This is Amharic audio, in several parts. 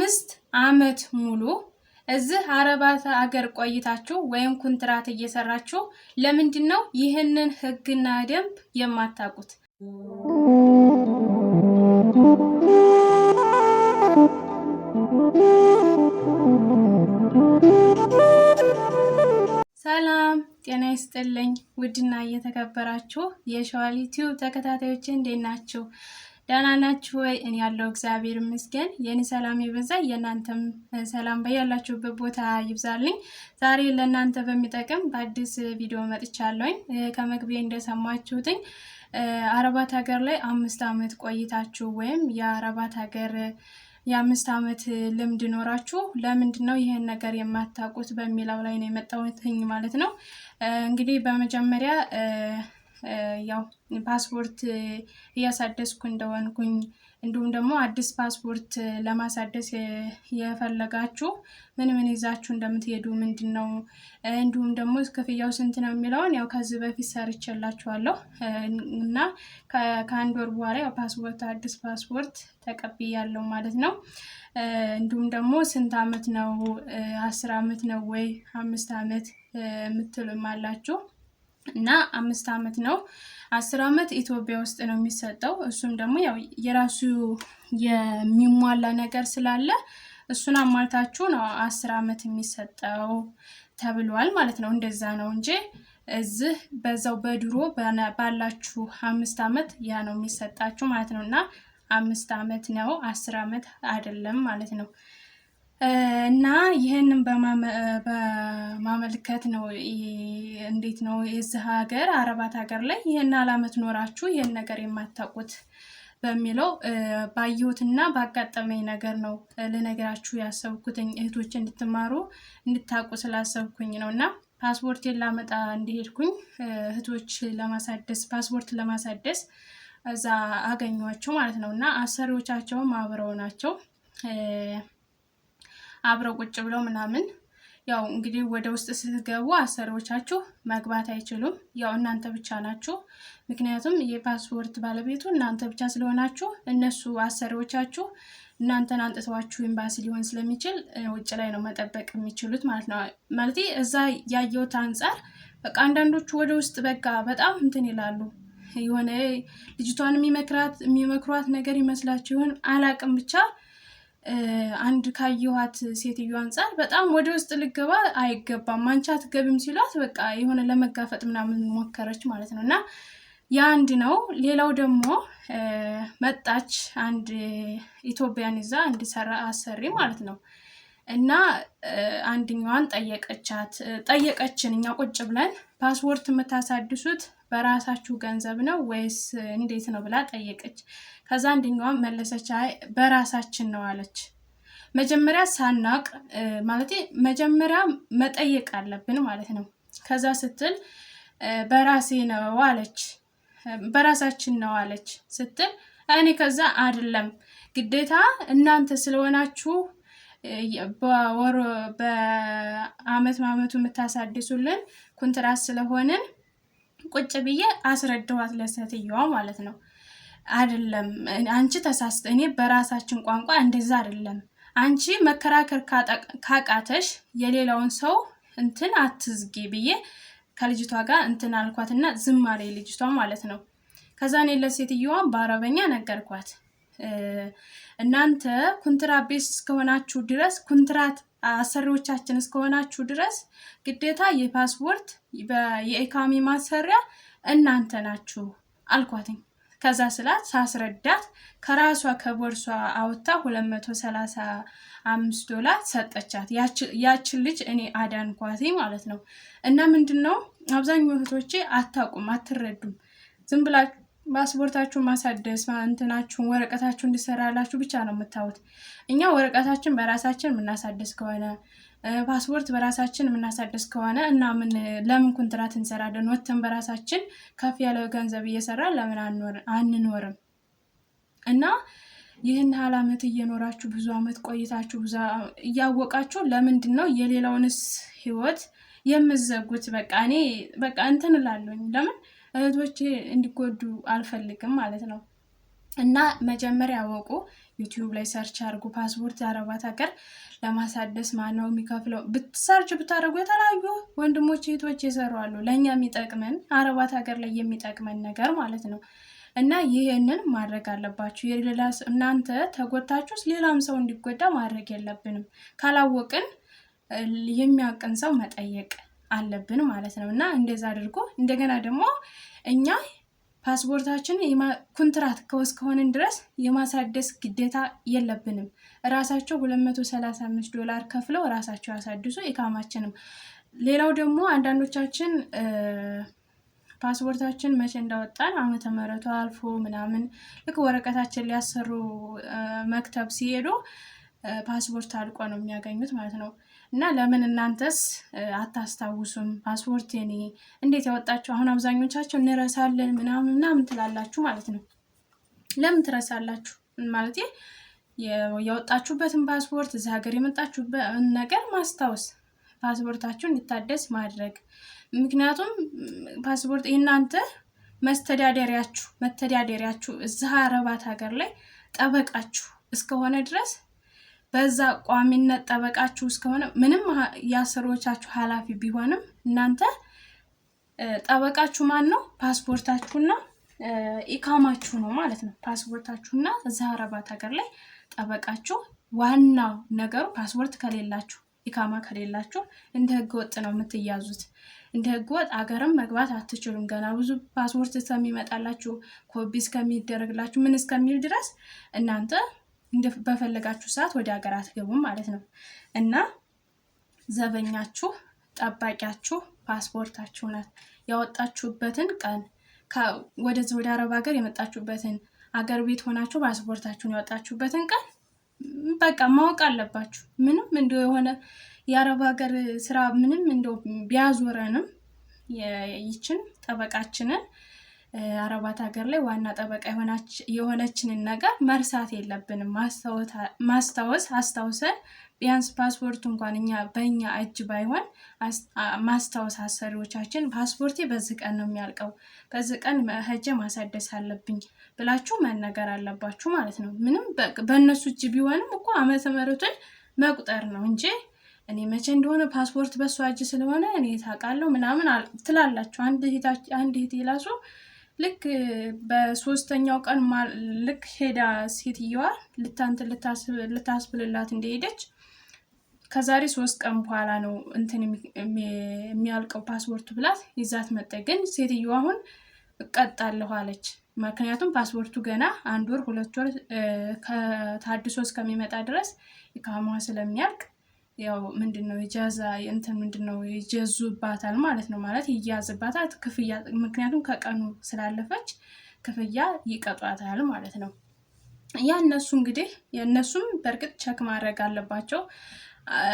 5 ዓመት ሙሉ እዚህ አረባት አገር ቆይታችሁ ወይም ኮንትራት እየሰራችሁ ለምንድነው ይሄንን ህግና ደንብ የማታውቁት? ሰላም ጤና ይስጥልኝ ውድና እየተከበራችሁ የሸዋል ዩቲዩብ ተከታታዮች እንዴት ናችሁ? ደህና ናችሁ ወይ? እኔ ያለው እግዚአብሔር ይመስገን። የኔ ሰላም ይብዛ፣ የናንተም ሰላም በያላችሁበት ቦታ ይብዛልኝ። ዛሬ ለናንተ በሚጠቅም በአዲስ ቪዲዮ መጥቻለሁ። ከመግቢያ እንደሰማችሁትኝ አረባት ሀገር ላይ 5 ዓመት ቆይታችሁ ወይም የአረባት ሀገር የ5 ዓመት ልምድ ኖራችሁ ለምንድነው ይሄን ነገር የማታውቁት በሚለው ላይ ነው የመጣሁትኝ ማለት ነው። እንግዲህ በመጀመሪያ ያው ፓስፖርት እያሳደስኩ እንደሆንኩኝ እንዲሁም ደግሞ አዲስ ፓስፖርት ለማሳደስ የፈለጋችሁ ምን ይዛችሁ እንደምትሄዱ ምንድነው እንዲሁም ደግሞ ክፍያው ስንት ነው የሚለውን ያው ከዚህ በፊት ሰርቼላችኋለሁ እና ከአንድ ወር በኋላ ያው አዲስ ፓስፖርት ተቀብያለሁ ማለት ነው። እንዲሁም ደግሞ ስንት ዓመት ነው 10 ዓመት ነው ወይ 5 ዓመት የምትሉም አላችሁ እና 5 ዓመት ነው። 10 ዓመት ኢትዮጵያ ውስጥ ነው የሚሰጠው። እሱም ደግሞ ያው የራሱ የሚሟላ ነገር ስላለ እሱን አሟልታችሁ ነው 10 ዓመት የሚሰጠው ተብሏል ማለት ነው። እንደዛ ነው እንጂ እዚህ በዛው በድሮ ባላችሁ 5 ዓመት ያ ነው የሚሰጣችሁ ማለት ነው። እና 5 ዓመት ነው 10 ዓመት አይደለም ማለት ነው። እና ይሄንን በማመልከት ነው እንዴት ነው የዚህ ሀገር አረባት ሀገር ላይ ይሄን ዓመት ኖራችሁ ይሄን ነገር የማታውቁት በሚለው ባየሁትና ባጋጠመኝ ነገር ነው ለነገራችሁ ያሰብኩትኝ እህቶች እንድትማሩ እንድታውቁ ስላሰብኩኝ ነውና ፓስፖርቴን ላመጣ እንደሄድኩኝ እህቶች ለማሳደስ ፓስፖርት ለማሳደስ እዛ አገኘኋቸው ማለት ነውና አሰሪዎቻቸውም አብረው ናቸው። አብረው ቁጭ ብለው ምናምን ያው እንግዲህ ወደ ውስጥ ስትገቡ አሰሪዎቻችሁ መግባት አይችሉም። ያው እናንተ ብቻ ናችሁ። ምክንያቱም የፓስፖርት ባለቤቱ እናንተ ብቻ ስለሆናችሁ እነሱ አሰሪዎቻችሁ እናንተን አንጥተዋችሁ ኤምባሲ ሊሆን ስለሚችል ውጭ ላይ ነው መጠበቅ የሚችሉት ማለት ነው። ማለት እዛ ያየሁት አንፃር በቃ አንዳንዶቹ ወደ ውስጥ በቃ በጣም እንትን ይላሉ። የሆነ ልጅቷን የሚመክሯት ነገር ይመስላችሁ ይሆን አላቅም ብቻ አንድ ካየኋት ሴትዮ አንፃር በጣም ወደ ውስጥ ልገባ አይገባም አንቺ አትገቢም ሲሏት በቃ የሆነ ለመጋፈጥ ምናምን ሞከረች ማለት ነው። እና ያ አንድ ነው። ሌላው ደግሞ መጣች አንድ ኢትዮጵያን ይዛ እንዲሰራ አሰሪ ማለት ነው። እና አንደኛዋን ጠየቀችን እኛ ቁጭ ብለን ፓስፖርት የምታሳድሱት በራሳችሁ ገንዘብ ነው ወይስ እንዴት ነው ብላ ጠየቀች። ከዛ አንደኛዋ መለሰች አይ በራሳችን ነው አለች። መጀመሪያ ሳናቅ ማለት መጀመሪያ መጠየቅ አለብን ማለት ነው። ከዛ ስትል በራሴ ነው አለች። በራሳችን ነው አለች ስትል እኔ ከዛ አይደለም ግዴታ እናንተ ስለሆናችሁ በአመት የምታሳድሱልን ኮንትራት ስለሆነን ቁጭ ብዬ አስረዳኋት ለሴትየዋ ማለት ነው። አይደለም አንቺ ተሳስተ እኔ በራሳችን ቋንቋ እንደዛ አይደለም አንቺ መከራከር ካቃተሽ የሌላውን ሰው እንትን አትዝጊ ብዬ ከልጅቷ ጋር እንትን አልኳትና ዝም አለኝ ልጅቷ ማለት ነው። ከዛ እኔ ለሴትየዋ በአረበኛ ነገርኳት። እናንተ ኮንትራት ቤስ እስከሆናችሁ ድረስ ኮንትራት አሰሪዎቻችን እስከሆናችሁ ድረስ ግዴታ የፓስፖርት የኢካሚ ማሰሪያ እናንተ ናችሁ አልኳትኝ። ከዛ ስላት ሳስረዳት ከራሷ ከቦርሷ አውጥታ $235 ሰጠቻት። ያችን ልጅ እኔ አዳንኳት ማለት ነው። እና ምንድነው አብዛኛው እህቶቼ አታውቁም አትረዱም። ዝም ብላችሁ ፓስፖርታችሁን ማሳደስ እንትናችሁን ወረቀታችሁን እንዲሰራላችሁ ብቻ ነው የምታዩት። እኛ ወረቀታችን በራሳችን የምናሳደስ ከሆነ ፓስፖርት በራሳችን የምናሳደስ ከሆነ እና ለምን ኮንትራት እንሰራለን? ወተን በራሳችን ከፍ ያለ ገንዘብ እየሰራን ለምን አንኖርም? እና ይህን ዓመት እየኖራችሁ ብዙ ዓመት ቆይታችሁ እያወቃችሁ ለምንድነው የሌላውንስ ህይወት የምዘጉት? በቃ እኔ በቃ እንትን እላለሁኝ ለምን እህቶቼ እንዲጎዱ አልፈልግም ማለት ነው። እና መጀመሪያ ያወቁ ዩቲዩብ ላይ ሰርች አድርጉ። ፓስፖርት አረባት ሀገር ለማሳደስ ማነው የሚከፍለው? ሰርች ብታደርጉ የተለያዩ ወንድሞች እህቶች ይሰሩ አሉ። ለእኛ የሚጠቅመን አረባት ሀገር ላይ የሚጠቅመን ነገር ማለት ነው። እና ይህንን ማድረግ አለባችሁ። የሌላ እናንተ ተጎታችሁስ ሌላም ሰው እንዲጎዳ ማድረግ የለብንም። ካላወቅን የሚያውቅን ሰው መጠየቅ አለብን ማለት ነው። እና እንደዛ አድርጎ እንደገና ደግሞ እኛ ፓስፖርታችን ኮንትራት ከሆነን ድረስ የማሳደስ ግዴታ የለብንም። ራሳቸው $235 ከፍለው ራሳቸው ያሳድሱ ኢቃማችንም። ሌላው ደግሞ አንዳንዶቻችን ፓስፖርታችን መቼ እንዳወጣን ዓመተ ምህረቱ አልፎ ምናምን ልክ ወረቀታችን ሊያሰሩ መክተብ ሲሄዱ ፓስፖርት አልቆ ነው የሚያገኙት ማለት ነው። እና ለምን እናንተስ አታስታውሱም? ፓስፖርት እኔ እንዴት ያወጣችሁ? አሁን አብዛኞቻችሁ እንረሳለን ምናምን ትላላችሁ ማለት ነው። ለምን ትረሳላችሁ? ማለት ያወጣችሁበትን ፓስፖርት እዚህ ሀገር የመጣችሁበትን ነገር ማስታወስ፣ ፓስፖርታችሁ እንዲታደስ ማድረግ። ምክንያቱም ፓስፖርት የእናንተ መተዳደሪያችሁ እዚህ አረባት ሀገር ላይ ጠበቃችሁ እስከሆነ ድረስ በዛ ቋሚነት ጠበቃችሁ እስከሆነ ምንም የአሰሪዎቻችሁ ኃላፊ ቢሆንም እናንተ ጠበቃችሁ ማን ነው? ፓስፖርታችሁና ኢቃማችሁ ነው ማለት ነው። ፓስፖርታችሁና እዛ አረባት ሀገር ላይ ጠበቃችሁ። ዋናው ነገሩ ፓስፖርት ከሌላችሁ ኢቃማ ከሌላችሁ እንደ ህገወጥ ነው የምትያዙት። እንደ ህገወጥ አገርም መግባት አትችሉም። ገና ብዙ ፓስፖርት እስከሚመጣላችሁ ኮፒ እስከሚደረግላችሁ ምን እስከሚል ድረስ እናንተ በፈለጋችሁ ሰዓት ወደ ሀገር አትገቡም ማለት ነው። እና ዘበኛችሁ ጠባቂያችሁ ፓስፖርታችሁ ናት። ያወጣችሁበትን ቀን ወደዚህ ወደ አረብ ሀገር የመጣችሁበትን አገር ቤት ሆናችሁ ፓስፖርታችሁን ያወጣችሁበትን ቀን በቃ ማወቅ አለባችሁ። ምንም እንደው የሆነ የአረብ ሀገር ስራ ምንም እንደው ቢያዞረንም ይችን ጠበቃችንን አረባት ሀገር ላይ ዋና ጠበቃ የሆነችንን ነገር መርሳት የለብንም። አስታውሰን ቢያንስ ፓስፖርቱ እንኳን በእኛ እጅ ባይሆን ማስታወስ አሰሪዎቻችን ፓስፖርቴ በዚህ ቀን ነው የሚያልቀው፣ በዚህ ቀን ሄጄ ማሳደስ አለብኝ ብላችሁ መነገር አለባችሁ ማለት ነው። ምንም በእነሱ እጅ ቢሆንም እኮ ዓመተ ምህረቱን መቁጠር ነው እንጂ እኔ መቼ እንደሆነ ፓስፖርት በሷ እጅ ስለሆነ እኔ ታውቃለሁ ምናምን ትላላችሁ። አንድ እህቴ ላሱ ልክ በሶስተኛው ቀን ልክ ሄዳ ሴትየዋ ልታስብልላት እንደሄደች ከዛሬ 3 ቀን በኋላ ነው እንትን የሚያልቀው ፓስፖርቱ ብላት ይዛት መጣ። ግን ሴትየዋ አሁን እቀጣለሁ አለች። ምክንያቱም ፓስፖርቱ ገና 1 ወር 2 ወር ከታድሶ እስከሚመጣ ድረስ ኢቃማዋ ስለሚያልቅ ያው ምንድነው ኢጃዛ ምንድነው ይጀዙባታል ማለት ነው። ማለት ይያዝባታል ክፍያ፣ ምክንያቱም ከቀኑ ስላለፈች ክፍያ ይቀጧታል ማለት ነው። ያ እነሱ እንግዲህ የእነሱም በእርግጥ ቸክ ማድረግ አለባቸው።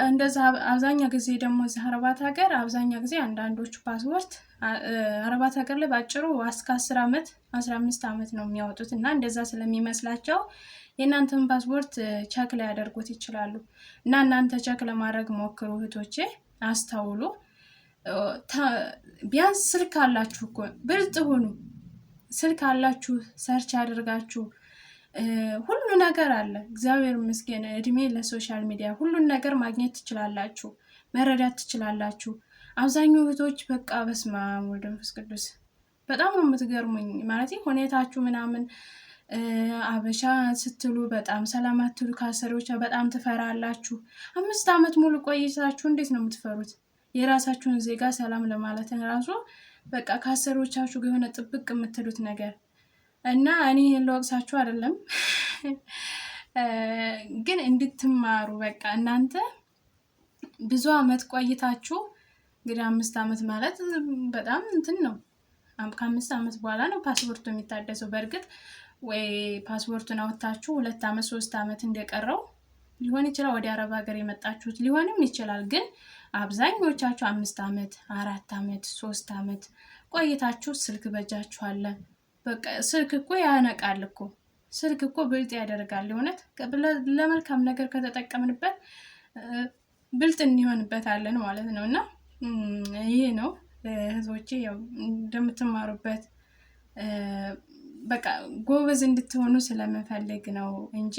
እንደዛ አብዛኛው ጊዜ ደግሞ እዚህ አረባት ሀገር አብዛኛው ጊዜ አንዳንዶቹ ፓስፖርት አረባት ሀገር ላይ ባጭሩ እስከ 10 ዓመት 15 ዓመት ነው የሚያወጡት እና እንደዛ ስለሚመስላቸው የእናንተን ፓስፖርት ቸክ ላይ ያደርጉት ይችላሉ። እና እናንተ ቸክ ለማድረግ ሞክሩ እህቶቼ፣ አስተውሉ። ቢያንስ ስልክ አላችሁ እኮ ብልጥ ሁኑ። ስልክ አላችሁ፣ ሰርች አድርጋችሁ ሁሉ ነገር አለ። እግዚአብሔር ይመስገን፣ እድሜ ለሶሻል ሚዲያ ሁሉን ነገር ማግኘት ትችላላችሁ፣ መረዳት ትችላላችሁ። አብዛኛው እህቶች በቃ በስመ አብ ወወልድ ወመንፈስ ቅዱስ በጣም ነው የምትገርሙኝ። ማለት ሁኔታችሁ ምናምን አበሻ ስትሉ በጣም ሰላም አትሉ፣ ከአሰሪዎች በጣም ትፈራላችሁ። 5 ዓመት ሙሉ ቆይታችሁ እንዴት ነው የምትፈሩት? የራሳችሁን ዜጋ ሰላም ለማለት ራሱ በቃ ከአሰሪዎቻችሁ የሆነ ጥብቅ የምትሉት ነገር እና እኔ ለወቅሳችሁ አይደለም ግን እንድትማሩ በቃ እናንተ ብዙ አመት ቆይታችሁ እንግዲህ 5 ዓመት ማለት በጣም እንትን ነው። ከ5 ዓመት በኋላ ነው ፓስፖርቱ የሚታደሰው። በእርግጥ ወይ ፓስፖርቱን አወጣችሁ 2 ዓመት 3 ዓመት እንደቀረው ሊሆን ይችላል፣ ወደ አረብ ሀገር የመጣችሁት ሊሆንም ይችላል። ግን አብዛኞቻችሁ 5 ዓመት 4 ዓመት 3 ዓመት ቆይታችሁ ስልክ በእጃችሁ አለ። በቃ ስልክ እኮ ያነቃል እኮ፣ ስልክ እኮ ብልጥ ያደርጋል። እውነት ለመልካም ነገር ከተጠቀምንበት ብልጥ እንሆንበታለን ማለት ነው። እና ይሄ ነው ህዝቦቼ፣ ያው እንደምትማሩበት በቃ ጎበዝ እንድትሆኑ ስለምፈልግ ነው እንጂ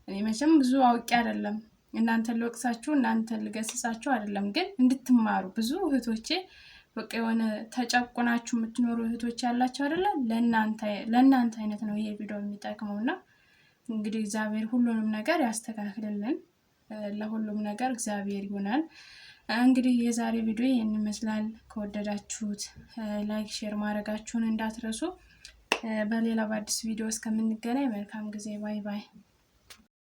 እኔ መቼም ብዙ አውቄ አይደለም እናንተን ልወቅሳችሁ እናንተን ልገስጻችሁ አይደለም፣ ግን እንድትማሩ ብዙ እህቶቼ በቃ የሆነ ተጨቁናችሁ የምትኖሩ እህቶች ያላችሁ አይደለ? ለእናንተ አይነት ነው ይሄ ቪዲዮ የሚጠቅመውና እንግዲህ እግዚአብሔር ሁሉንም ነገር ያስተካክልልን። ለሁሉም ነገር እግዚአብሔር ይሆናል። እንግዲህ የዛሬ ቪዲዮ ይህን ይመስላል። ከወደዳችሁት ላይክ፣ ሼር ማድረጋችሁን እንዳትረሱ። በሌላ በአዲስ ቪዲዮ እስከምንገናኝ መልካም ጊዜ። ባይ ባይ።